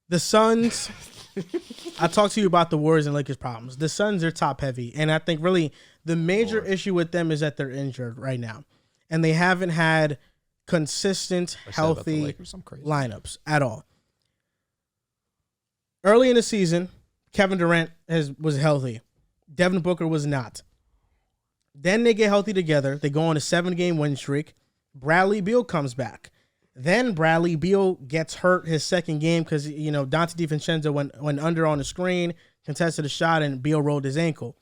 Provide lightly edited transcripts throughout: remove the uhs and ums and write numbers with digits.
The Suns, I talked to you about the Warriors and Lakers problems. The Suns are top heavy. And I think really the major issue with them is that they're injured right now. And they haven't had consistent, healthy lineups at all. Early in the season, Kevin Durant was healthy. Devin Booker was not. Then they get healthy together. They go on a 7-game win streak. Bradley Beal comes back. Then Bradley Beal gets hurt his second game because, Dante DiVincenzo went under on the screen, contested a shot, and Beal rolled his ankle.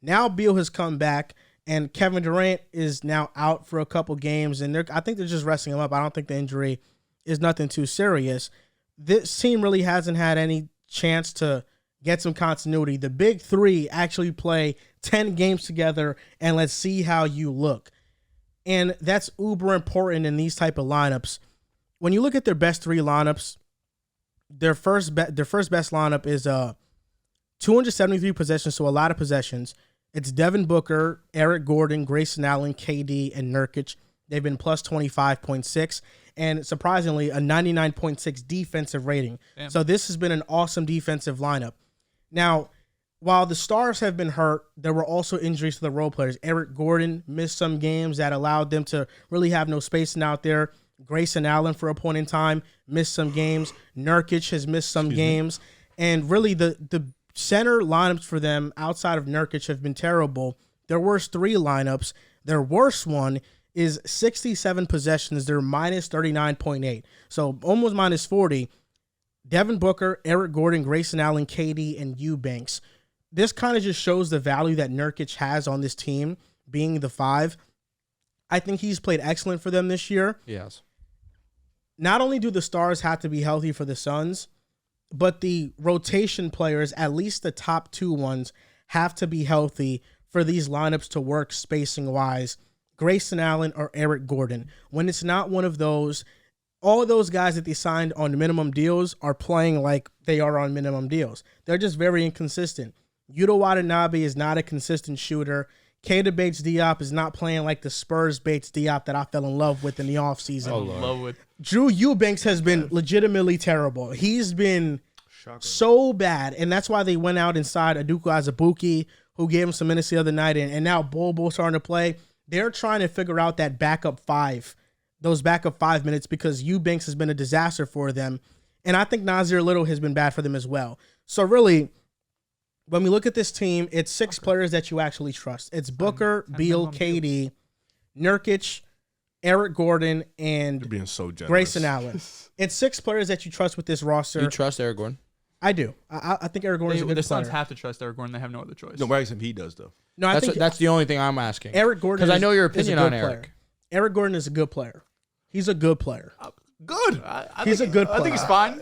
Now Beal has come back, and Kevin Durant is now out for a couple games, and I think they're just resting him up. I don't think the injury is nothing too serious. This team really hasn't had any chance to get some continuity. The big three actually play 10 games together, and let's see how you look. And that's uber important in these type of lineups. When you look at their best three lineups, their first best lineup is 273 possessions, so a lot of possessions. It's Devin Booker, Eric Gordon, Grayson Allen, KD, and Nurkic. They've been plus 25.6, and surprisingly, a 99.6 defensive rating. Damn. So this has been an awesome defensive lineup. Now, while the stars have been hurt, there were also injuries to the role players. Eric Gordon missed some games that allowed them to really have no spacing out there. Grayson Allen, for a point in time, missed some games. Nurkic has missed some games. And really, the center lineups for them outside of Nurkic have been terrible. Their worst three lineups, their worst one is 67 possessions. They're minus 39.8. So almost minus 40. Devin Booker, Eric Gordon, Grayson Allen, KD, and Eubanks. This kind of just shows the value that Nurkic has on this team, being the 5. I think he's played excellent for them this year. Yes. Not only do the stars have to be healthy for the Suns, but the rotation players, at least the top 2 ones, have to be healthy for these lineups to work spacing-wise. Grayson Allen or Eric Gordon. When it's not one of those, all of those guys that they signed on minimum deals are playing like they are on minimum deals. They're just very inconsistent. Yuta Watanabe is not a consistent shooter. Keita Bates-Diop is not playing like the Spurs Bates-Diop that I fell in love with in the offseason. Drew Eubanks has been legitimately terrible. He's been so bad, and that's why they went out inside Aduku Azubuike, who gave him some minutes the other night, and now Bobo's starting to play. They're trying to figure out that backup 5, those backup 5 minutes, because Eubanks has been a disaster for them, and I think Nasir Little has been bad for them as well. So really, when we look at this team, it's 6 players that you actually trust. It's Booker, Beal, KD, Nurkic, Eric Gordon, and You're being so generous. Grayson Allen. It's 6 players that you trust with this roster. You trust Eric Gordon? I do. I think Eric Gordon is a good player. The Suns have to trust Eric Gordon. They have no other choice. No, but he does, though. No, I think that's the only thing I'm asking. Eric Gordon, because I know your opinion on Eric. Player. Eric Gordon is a good player. He's a good player. Good. He's a good player. I think he's fine.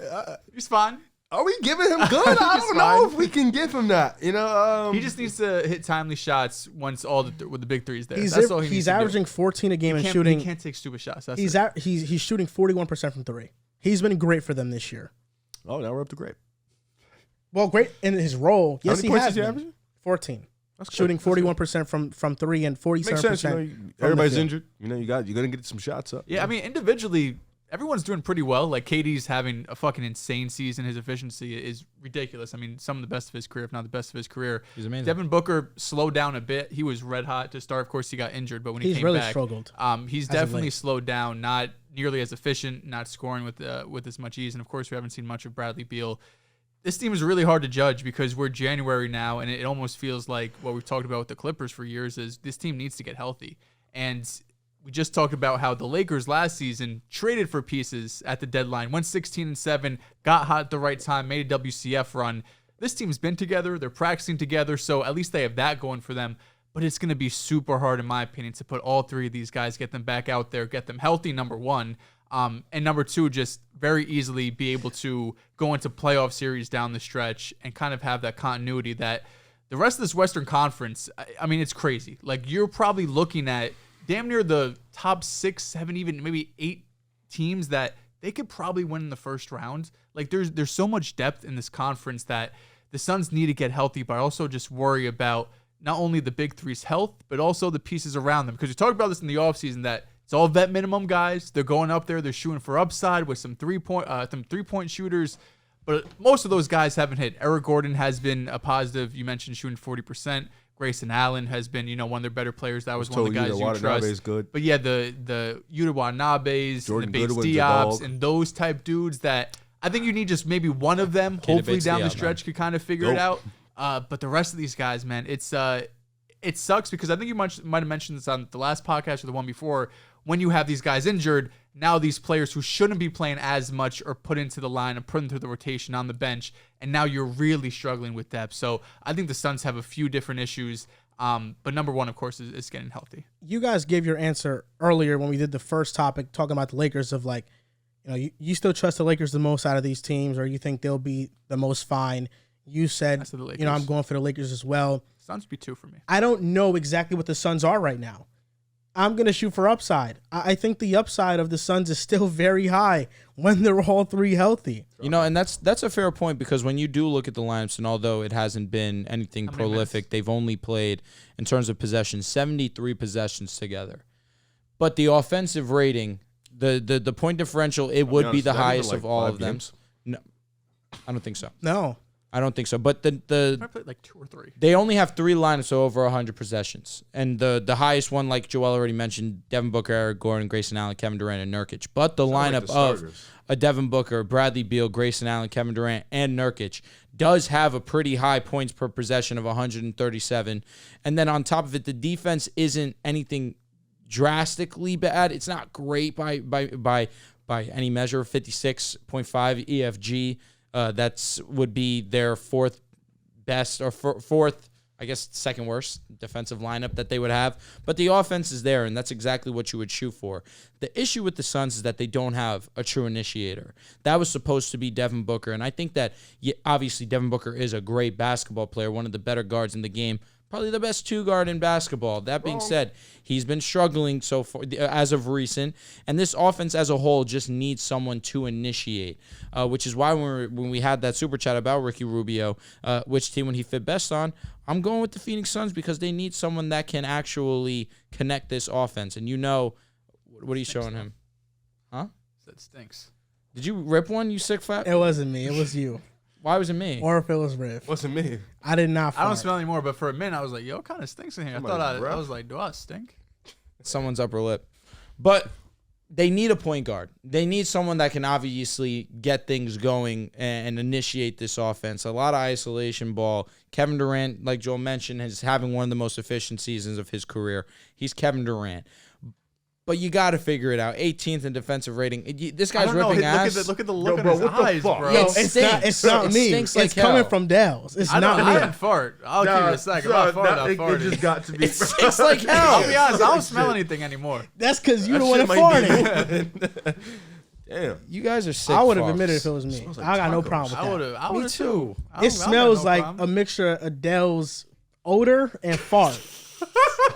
He's fine. Are we giving him good? I don't know if we can give him that. He just needs to hit timely shots once with the big threes there. That's all he's averaging 14 a game and shooting. He can't take stupid shots. He's shooting 41% from 3. He's been great for them this year. Oh, now we're up to great. Well, great in his role. Yes, he has been. 14. That's shooting 41% from 3 and 47%. Makes sense. Everybody's injured. you're gonna get some shots up. Yeah, I mean individually, everyone's doing pretty well. Like KD's having a fucking insane season. His efficiency is ridiculous. I mean, some of the best of his career, if not the best of his career. He's amazing. Devin Booker slowed down a bit. He was red hot to start. Of course, he got injured, but when he came really back, struggled. He's definitely slowed down. Not nearly as efficient. Not scoring with as much ease. And of course, we haven't seen much of Bradley Beal. This team is really hard to judge because we're January now, and it almost feels like what we've talked about with the Clippers for years is this team needs to get healthy. And we just talked about how the Lakers last season traded for pieces at the deadline, went 16-7, got hot at the right time, made a WCF run. This team's been together. They're practicing together, so at least they have that going for them. But it's going to be super hard, in my opinion, to put all 3 of these guys, get them back out there, get them healthy, number 1. And number 2, just very easily be able to go into playoff series down the stretch and kind of have that continuity that the rest of this Western Conference, I mean, it's crazy. Like, you're probably looking at damn near the top 6, 7, even maybe 8 teams that they could probably win in the first round. Like, there's so much depth in this conference that the Suns need to get healthy, but also just worry about not only the big three's health, but also the pieces around them. Because we talked about this in the offseason that it's all vet minimum guys. They're going up there. They're shooting for upside with some three-point shooters. but most of those guys haven't hit. Eric Gordon has been a positive. You mentioned shooting 40%. Grayson Allen has been, one of their better players. That was one of the guys you trust. Good. But yeah, the Yuta Wanabes, Jordan the Bates Goodwin's a Diops, dog. and those type dudes that I think you need just maybe one of them, hopefully down the stretch, could kind of figure it out. But the rest of these guys, man, it sucks because I think you might have mentioned this on the last podcast or the one before. When you have these guys injured, now these players who shouldn't be playing as much are put into the line and put into the rotation on the bench, and now you're really struggling with depth. So I think the Suns have a few different issues, but number one, of course, is getting healthy. You guys gave your answer earlier when we did the first topic, talking about the Lakers of like, you still trust the Lakers the most out of these teams, or you think they'll be the most fine. You said, I'm going for the Lakers as well. Suns would be 2 for me. I don't know exactly what the Suns are right now. I'm going to shoot for upside. I think the upside of the Suns is still very high when they're all three healthy. And that's a fair point because when you do look at the lineups, and although it hasn't been anything prolific, they've only played, in terms of possessions, 73 possessions together. But the offensive rating, the point differential, it would be the highest of all of them. No, I don't think so. No. I don't think so. But I played like 2 or 3. They only have 3 lineups so over 100 possessions. And the highest one, like Joel already mentioned, Devin Booker, Eric Gordon, Grayson Allen, Kevin Durant, and Nurkic. But the lineup of a Devin Booker, Bradley Beal, Grayson Allen, Kevin Durant, and Nurkic does have a pretty high points per possession of 137. And then on top of it, the defense isn't anything drastically bad. It's not great by any measure. 56.5 EFG. That's would be their 4th best or 4th, I guess, second worst defensive lineup that they would have. But the offense is there, and that's exactly what you would shoot for. The issue with the Suns is that they don't have a true initiator. That was supposed to be Devin Booker, and I think that obviously Devin Booker is a great basketball player, one of the better guards in the game. Probably the best 2-guard in basketball. That being said, he's been struggling so far as of recent, and this offense as a whole just needs someone to initiate, which is why when we had that super chat about Ricky Rubio, which team would he fit best on, I'm going with the Phoenix Suns because they need someone that can actually connect this offense. And what are you showing him? Huh? That stinks. Did you rip one, you sick fat? It wasn't me. It was you. Why was it me? Or if it was Riff. Wasn't me. I did not fart. I don't smell anymore, but for a minute I was like, yo, it kind of stinks in here. I was like, do I stink? Someone's upper lip. But they need a point guard. They need someone that can obviously get things going and initiate this offense. A lot of isolation ball. Kevin Durant, like Joel mentioned, is having one of the most efficient seasons of his career. He's Kevin Durant. But you got to figure it out. 18th in defensive rating. This guy's ripping ass. Look at the look in his eyes, bro. Yo, it's not me. It's coming from Dehls. It's not me. I didn't fart. I'll give you a second. I farted. It just got to be. It stinks like hell. I'll be honest. I don't smell anything anymore. That's because you the one that farted. Damn. You guys are sick. I would have fucks. admitted if it was me. I got no problem with that. I would Me too. It smells like a mixture of Dehls odor and fart.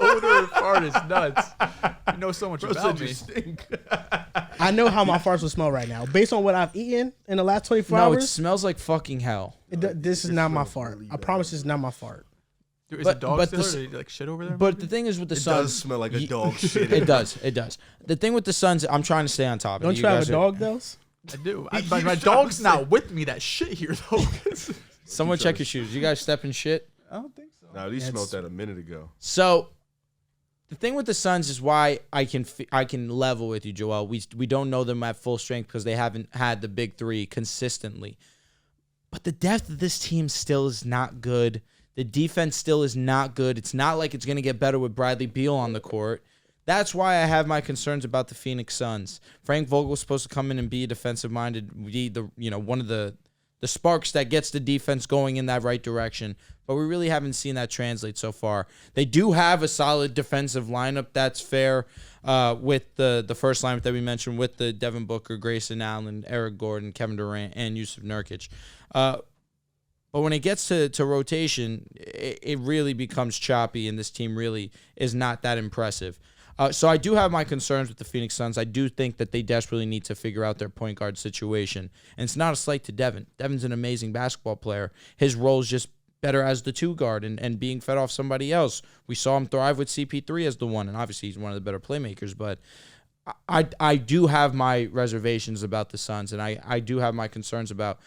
Odor and fart is nuts. You know so much about me. I know how my farts will smell right now. Based on what I've eaten in the last 24 No, hours. it smells like fucking hell. This is not my fart. I promise it's not my fart. Dude, is it dog still or do you like shit over there? But the thing is with the It Suns. does smell like a dog shit. It does. The thing with the Suns, I'm trying to stay on top of it. Don't you have a dog, Dehls? I do. My dog's not with me. That shit here though. Someone check your shoes. You guys step in shit? I don't think so. No, these smelled that a minute ago. So the thing with the Suns is why I can level with you, Joel. We don't know them at full strength because they haven't had the big 3 consistently. But the depth of this team still is not good. The defense still is not good. It's not like it's going to get better with Bradley Beal on the court. That's why I have my concerns about the Phoenix Suns. Frank Vogel was supposed to come in and be a defensive-minded, be one of the sparks that gets the defense going in that right direction. But we really haven't seen that translate so far. They do have a solid defensive lineup. That's fair with the first lineup that we mentioned with the Devin Booker, Grayson Allen, Eric Gordon, Kevin Durant, and Yusuf Nurkic. But when it gets to rotation, it really becomes choppy, and this team really is not that impressive. So I do have my concerns with the Phoenix Suns. I do think that they desperately need to figure out their point guard situation. And it's not a slight to Devin. Devin's an amazing basketball player. His role is just better as the 2 guard and being fed off somebody else. We saw him thrive with CP3 as the 1, and obviously he's one of the better playmakers. But I do have my reservations about the Suns, and I do have my concerns about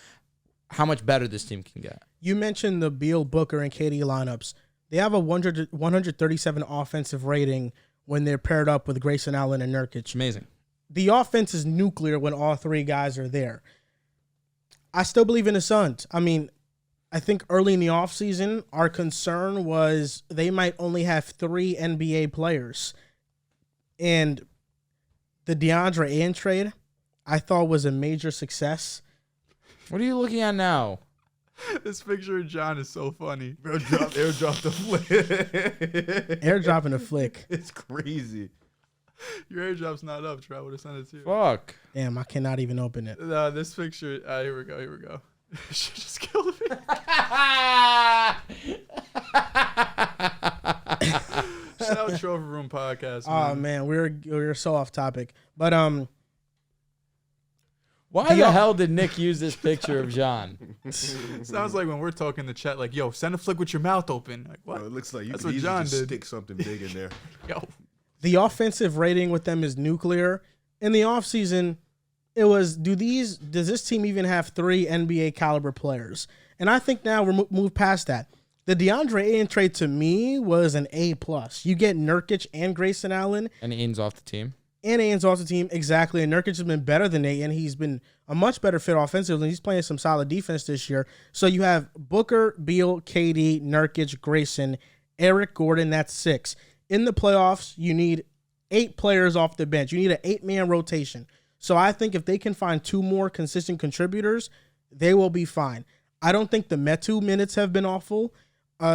how much better this team can get. You mentioned the Beal, Booker, and KD lineups. They have a 137 offensive rating when they're paired up with Grayson Allen and Nurkic. Amazing. The offense is nuclear when all three guys are there. I still believe in the Suns. I mean, I think early in the offseason, our concern was they might only have 3 NBA players. And the DeAndre Ayton trade, I thought was a major success. What are you looking at now? This picture of John is so funny. Airdrop the flick. Airdropping a flick. It's crazy. Your airdrop's not up, Trey. I would have sent it to you. Fuck. Damn, I cannot even open it. This picture. Here we go. She just killed me. Shout out Trophy Room Podcast. Oh man, we're so off topic. But Why the hell did Nick use this picture of John? Sounds like when we're talking in the chat, like, yo, send a flick with your mouth open. Like, what? Bro, it looks like you That's could what easily John just did. stick something big in there. Yo. the offensive rating with them is nuclear. In the offseason, it was, does this team even have 3 NBA caliber players? And I think now we're moved past that. The DeAndre Ayton trade to me was an A+. You get Nurkic and Grayson Allen. And Ayton's off the team. And Ayton's off the team, exactly. And Nurkic has been better than Ayton. He's been a much better fit offensively. He's playing some solid defense this year. So you have Booker, Beal, KD, Nurkic, Grayson, Eric Gordon. That's 6. In the playoffs, you need 8 players off the bench. You need an 8-man rotation. So I think if they can find 2 more consistent contributors, they will be fine. I don't think the Metu minutes have been awful.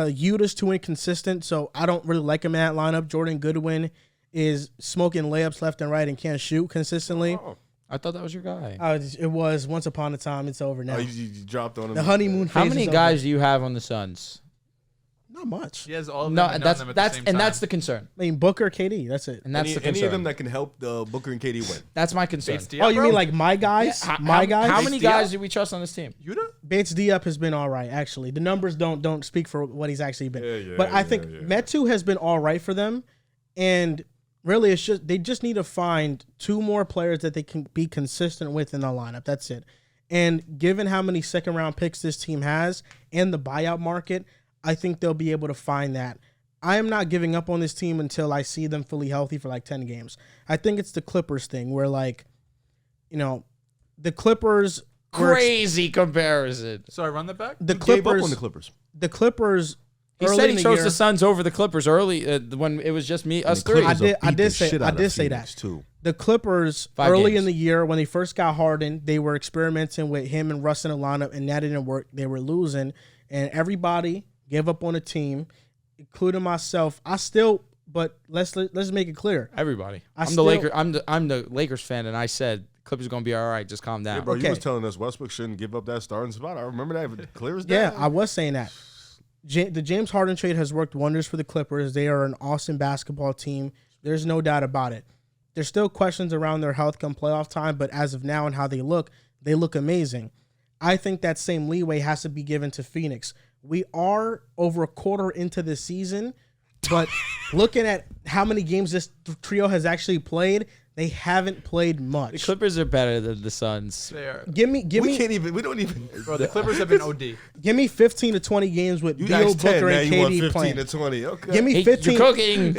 Utah's too inconsistent, so I don't really like him in that lineup. Jordan Goodwin is smoking layups left and right and can't shoot consistently. Oh, I thought that was your guy. It was once upon a time. It's over now. you dropped on him. The honeymoon phase. How many is guys over. do you have on the Suns? Not much. He has all of them. No, and none of them at the that's same and time. that's the concern. I mean, Booker, KD. That's it. And that's the concern. Any of them that can help Booker and KD win. That's my concern. Bates Diop, Oh, you bro? mean like my guys? My guys? How many Diop? guys do we trust on this team? Yuta? Bates Diop has been all right, actually. The numbers don't speak for what he's actually been. Yeah, but I think Metu has been all right for them. And really, it's just they just need to find 2 more players that they can be consistent with in the lineup. That's it. And given how many second-round picks this team has and the buyout market, I think they'll be able to find that. I am not giving up on this team until I see them fully healthy for like 10 games. I think it's the Clippers thing where, like, you know, the Clippers were Crazy comparison. Sorry, run that back. the Who gave up Clippers. on the Clippers. The Clippers. He early said in he the chose year- the Suns over the Clippers early when it was just us three. I did say that. Too. The Clippers 5 early games. in the year when they first got Harden, they were experimenting with him and Russ in the lineup, and that didn't work. They were losing, and everybody gave up on the team, including myself. But let's make it clear. Everybody. I I'm still- the Laker. I'm the Lakers fan, and I said Clippers are gonna be all right. Just calm down. Yeah, bro, Okay. you was telling us Westbrook shouldn't give up that starting spot. I remember that clear as day. Yeah, I was saying that. The James Harden trade has worked wonders for the Clippers. They are an awesome basketball team. There's no doubt about it. There's still questions around their health come playoff time, but as of now and how they look amazing. I think that same leeway has to be given to Phoenix. We are over a quarter into the season, but looking at how many games this trio has actually played, they haven't played The much. Clippers are better than the Suns. They are. Give me We don't even. Bro, the Clippers have been OD. give me 15 to 20 games with You Beal, guys 10, Booker, now and you want KD 15 playing. to 20. Okay. Give me Hey, 15. you're cooking.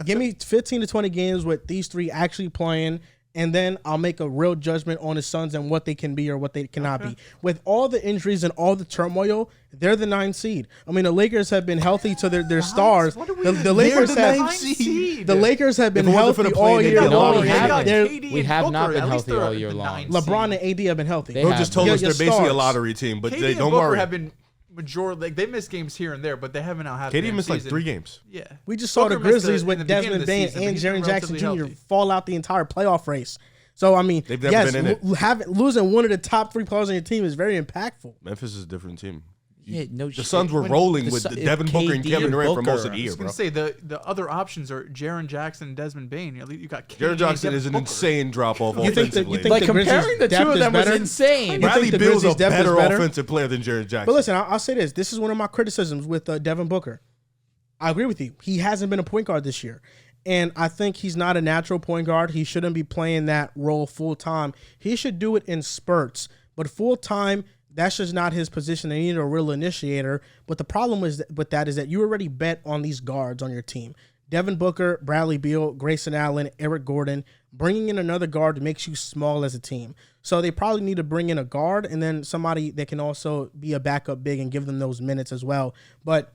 Give me 15 to 20 games with these 3 actually playing, and then I'll make a real judgment on the Suns and what they can be or what they cannot be. With all the injuries and all the turmoil, they're the 9th seed. I mean, the Lakers have been healthy to their stars. The Lakers the have 9th seed. the Lakers have been If it wasn't for healthy the all play, they year got long. Booker. We have not been healthy all year long. LeBron and AD have been healthy. They Bro have just told Your- us they're your basically a stars. lottery team, but KD they and don't Booker worry. have been majority. Like, they missed games here and there, but they haven't out had. KD missed like 3 games. Yeah, We just saw Booker the missed Grizzlies in with the beginning of Desmond the Bain season, but and he's been Jaren Jackson relatively Jr. healthy. fall out the entire playoff race. So, I mean, They've never yes, been in it. losing one of the top 3 players on your team is very impactful. Memphis is a different team. Yeah, no The shit. Suns were When rolling the with Sun- Devin Booker and KD Kevin Durant for most of Booker. the I year, was bro. gonna say the other options are Jaren Jackson and Desmond Bain. You got KD Jared and Johnson Devin is an Booker. insane drop off You think that- offensively. you think Like the comparing Grizzlies' the two depth of is them was better? insane. You Bradley think the Beal's a Grizzlies' depth is better better? offensive player than Jared Jackson. But listen, I'll say this. This is one of my criticisms with Devin Booker. I agree with you. He hasn't been a point guard this year. And I think he's not a natural point guard. He shouldn't be playing that role full time. He should do it in spurts. But full time, That's just not his position. They need a real initiator. But the problem with that is that you already bet on these guards on your team. Devin Booker, Bradley Beal, Grayson Allen, Eric Gordon. Bringing in another guard makes you small as a team. So they probably need to bring in a guard and then somebody that can also be a backup big and give them those minutes as well. But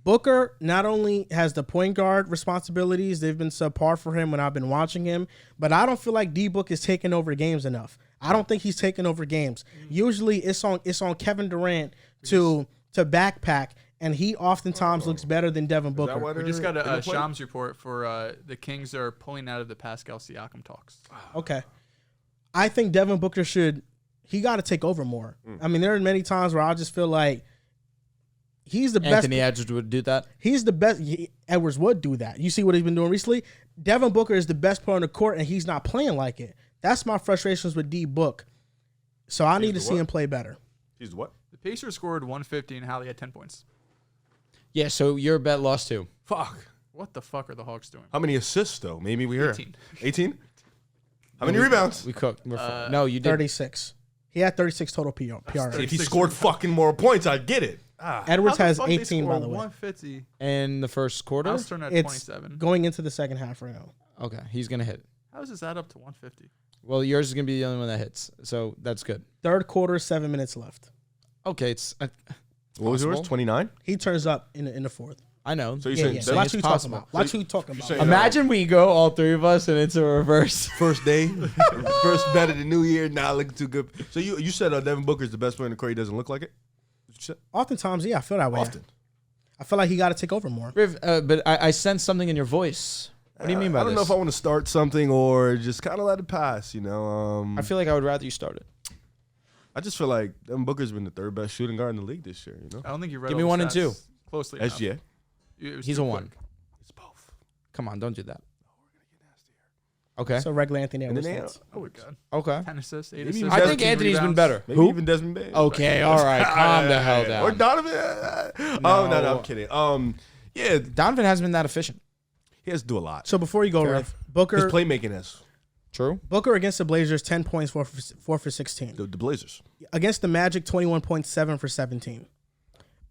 Booker not only has the point guard responsibilities, they've been subpar for him when I've been watching him, but I don't feel like D-Book is taking over games enough. I don't think he's taking over games. Usually it's on Kevin Durant to backpack, and he oftentimes looks better than Devin Booker. We just got a Shams report for the Kings are pulling out of the Pascal Siakam talks. Okay. I think Devin Booker he got to take over more. I mean, there are many times where I just feel like he's the best. Anthony Edwards would do that. He's the best. Edwards would do that. You see what he's been doing recently? Devin Booker is the best player on the court, and he's not playing like it. That's my frustrations with D-Book. So I need to see him play better. He's what? The Pacers scored 150, and Hallie had 10 points. Yeah, so your bet lost too. Fuck. What the fuck are the Hawks doing? How many assists, though? Maybe we hear 18. 18? How many rebounds? We cooked. No, you did. 36. He had 36 total PRs. If he scored fucking more points, I'd get it. Edwards How the has fuck they 18, by score the way. 150. In the first quarter? House turned at It's 27. going into the second half right now. Okay, he's going to hit. How does this add up to 150? Well, yours is going to be the only one that hits, so that's good. Third quarter, 7 minutes left. Okay, it's What was yours? possible. 29? He turns up in the fourth. I know. So you're Yeah, saying yeah. seven- Watch who you talking possible. about. Watch who you talking about. saying- Imagine we go, all three of us, and it's a reverse. first day, first bet of the new year, not looking too good. So you said Devin Booker's the best player in the court. He doesn't look like it? What you said? Oftentimes, yeah, I feel that way. Often. I feel like he got to take over more. Riv, but I sense something in your voice. What do you mean by I don't this? know if I want to start something or just kind of let it pass, you know. I feel like I would rather you start it. I just feel like Devin Booker's been the third best shooting guard in the league this year, you know. I don't think you read Give all me the 1 and 2. stats closely enough. SGA. It was He's too a 1. quick. It's both. Come on, don't do that. Okay. So regular Anthony And Edwards. then stats. Oh, my God. Okay. 10 assists, 8 Maybe assists. even I think 13 Anthony's been rebounds. better. Maybe Who? even Desmond Bain. Okay, all right. Calm the hell down. Or Donovan. Oh, no, I'm kidding. Yeah, Donovan hasn't been that efficient. he has to do a lot. So before you go, Fair. Riv, His Booker playmaking is True. against the Blazers, 10 points, 4 for 16. the Blazers. Against the Magic, 21 points, 7 for 17.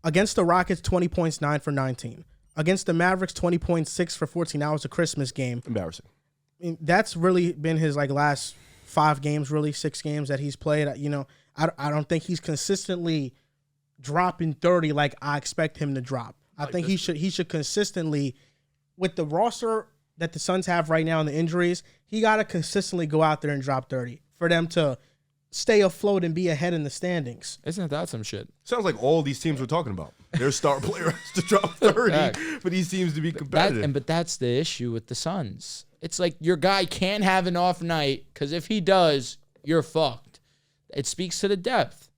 Against the Rockets, 20 points, 9 for 19. Against the Mavericks, 20 points, 6 for 14. That was a Christmas game. Embarrassing. I mean, that's really been his last 5 games, really 6 games that he's played. You know, I don't think he's consistently dropping 30 like I expect him to drop. I think he should consistently, with the roster that the Suns have right now and the injuries, he got to consistently go out there and drop 30 for them to stay afloat and be ahead in the standings. Isn't that some shit? Sounds like all these teams we're talking about. Their star player has to drop 30, but he seems to be competitive. But that's the issue with the Suns. It's like your guy can't have an off night because if he does, you're fucked. It speaks to the depth.